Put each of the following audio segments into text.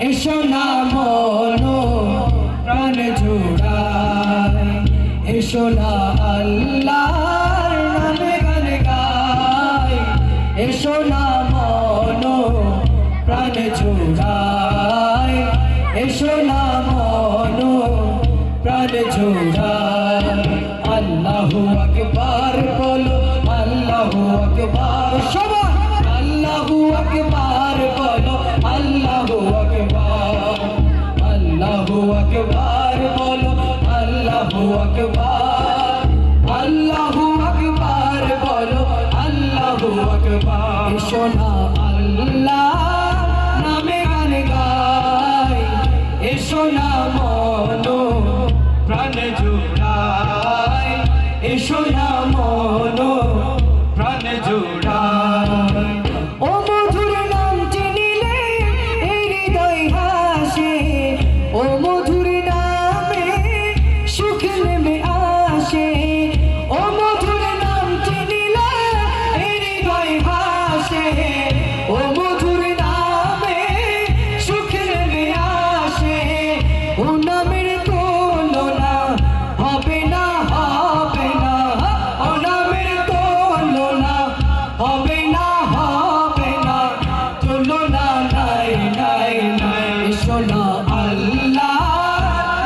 এসো না মনো প্রাণ জোড়ায়, এসো না আল্লাহর নামে গান গাই, এসো না মনো প্রাণ জোড়ায়, এসো না মনো প্রাণ জোড়ায়। আল্লাহু আকবার বলো, আল্লাহু আকবার সবাই, আল্লাহু আকবার বলো, আল্লাহু আকবার, আল্লাহু আকবার বলো, আল্লাহু আকবার, আল্লাহু আকবার বলো, আল্লাহু আকবার। এসো না আল্লাহ নামে গান গাই, এসো না মনো প্রাণ জোড়ায়, এসো না মনো প্রাণ জোড়ায়। ও মধুর নামটি নিলে এই হৃদয় হাসে, ও মধুর নামে সুখ নেমে আসে, ও মধুর নামটি নিলে এই হৃদয় হাসে, ও মধুর নামে সুখ নেমে আসে। ও নামের তুলনা হবে না, হবে না, ও নামের তুলনা হবে না, হবে না, তুলনা নাই, নাই, নাই। এসো না আল্লাহ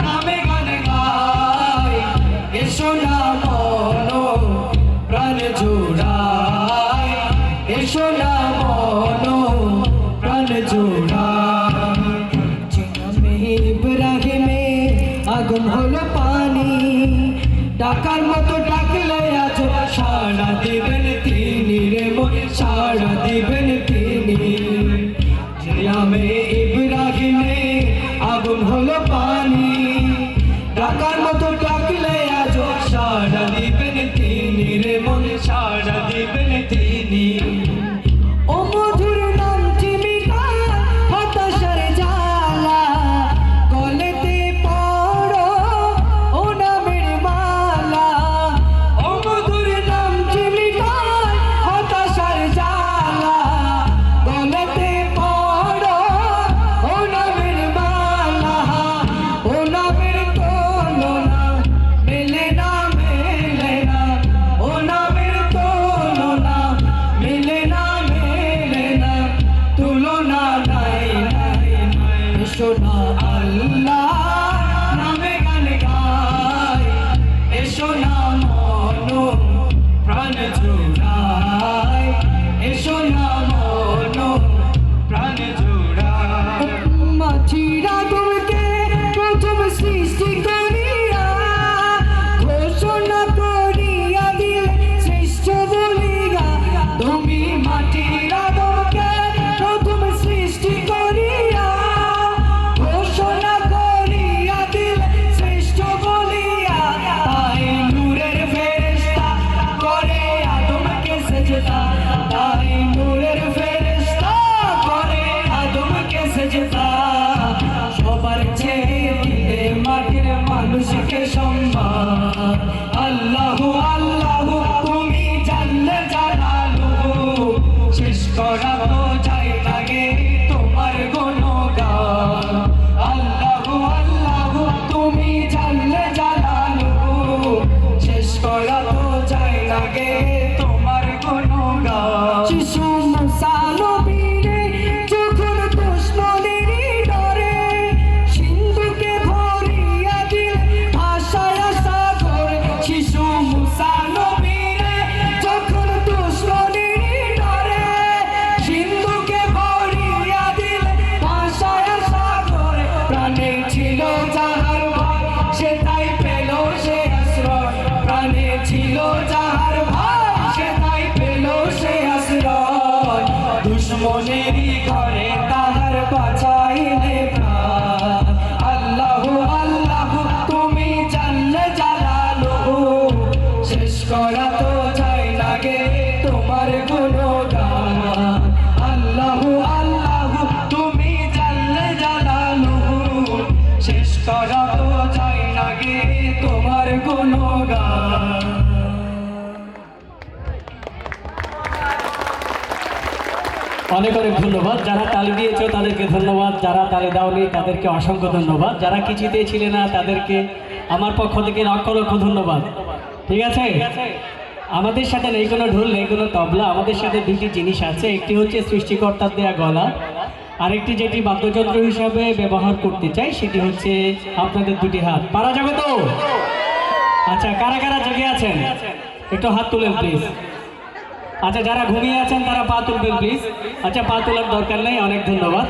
নামে গান গাই, এসো না মনো প্রাণ জোড়ায়, এসো না মনো প্রাণ জোড়ায়। চিনামে ইব্রাহিমে আগুন হলো পানি, ডাকার মতো ডাকলে আজ সাড়া দিবেন তিনি রে মন, সাড়া দিবেন তিনি। চিনামে ইব্রাহিমে আগুন হলো পানি, ডাকার মতো ডাকলে আজ সাড়া দিবেন তিনি রে মন, সাড়া দিবেন তিনি। ও মধুর নামটি মিটায় হতাশার জ্বালা, গলেতে পড়ো ও নামের মালা। ও মধুর নামটি মিটায় হতাশার জ্বালা, গলেতে পড়ো ও নামের মালা। ও নামের তুলনা মেলে না, মেলে না, ও নামের তুলনা মেলে না, মেলে না, তুলনা নাই, নাই, নাই। এসো না আল্লাহ নামে গান গাই, এসো না মনো প্রাণ জোড়ায়, এসো না মনো প্রাণ জোড়ায়। মাছিরা তোমাকে প্রথম সৃষ্টি করিয়া ঘোষণা করিয়া দিলে শ্রেষ্ঠ বলিয়া, তুমি মাটির আদমকে প্রথম সৃষ্টি করিয়া ঘোষণা করিয়া দিলে শ্রেষ্ঠ বলিয়া। তাই নূরের ফেরেশতা করে আদমকে সেজদা, তাই নূরের ফেরেশতা করে আদমকে সেজদা। সবার চেয়ে দিলে মাটির মানুষকে সম্মান। আল্লাহু আল্লাহু তুমি জানলে জানালু, শেষ করা তো যায় লাগে তোমার গুণগান। আল্লাহু আল্লাহু তুমি জানলে জানালু, শেষ করা তো যায় লাগে তোমার গুণগান। শিশু মুসা নবীরে যখন দুশ্মনের ডরে সিন্ধুকে ভরিয়া দিল ভাষায় সাগর, শিশু মুসা নবীরে যখন দুশ্মনের ডরে সিন্ধুকে ভরিয়া দিল ভাষায় সাগর। প্রাণে ছিল যাহার ভয় সে তাই পেল সে আশ্রয়, প্রাণে ছিল যাহার ভয় সে তাই পেল সে আশ্রয়। দুশ্মনেরই ঘরে তাহার বাঁচাইলে প্রাণ। আল্লাহু আল্লাহু তুমি জানলে জালালু, শেষ করা তো যায় লাগে তোমার গুণগান। আল্লাহু আল্লাহু তুমি জানলে জালালু, শেষ করা তো যায় লাগে তোমার গুণগান। অনেক অনেক ধন্যবাদ। যারা তালি দিয়েছো তাদেরকে ধন্যবাদ, যারা তালি দাওনি তাদেরকে অসংখ্য ধন্যবাদ, যারা কিছুতে ছিলে না তাদেরকে আমার পক্ষ থেকে লক্ষ লক্ষ ধন্যবাদ। ঠিক আছে, আমাদের সাথে নেই কোনো ঢোল, নেই কোনো তবলা, আমাদের সাথে দুটি জিনিস আছে। একটি হচ্ছে সৃষ্টিকর্তার দেয়া গলা, আরেকটি যেটি বাদ্যযন্ত্র হিসাবে ব্যবহার করতে চাই সেটি হচ্ছে আপনাদের দুটি হাত। পারা যাবে তো? আচ্ছা, কারা কারা জেগে আছেন একটু হাত তুলেন প্লিজ। আচ্ছা, যারা ঘুমিয়ে আছেন তারা পা তুলবেন প্লিজ। আচ্ছা, পা তোলার দরকার নেই, অনেক ধন্যবাদ।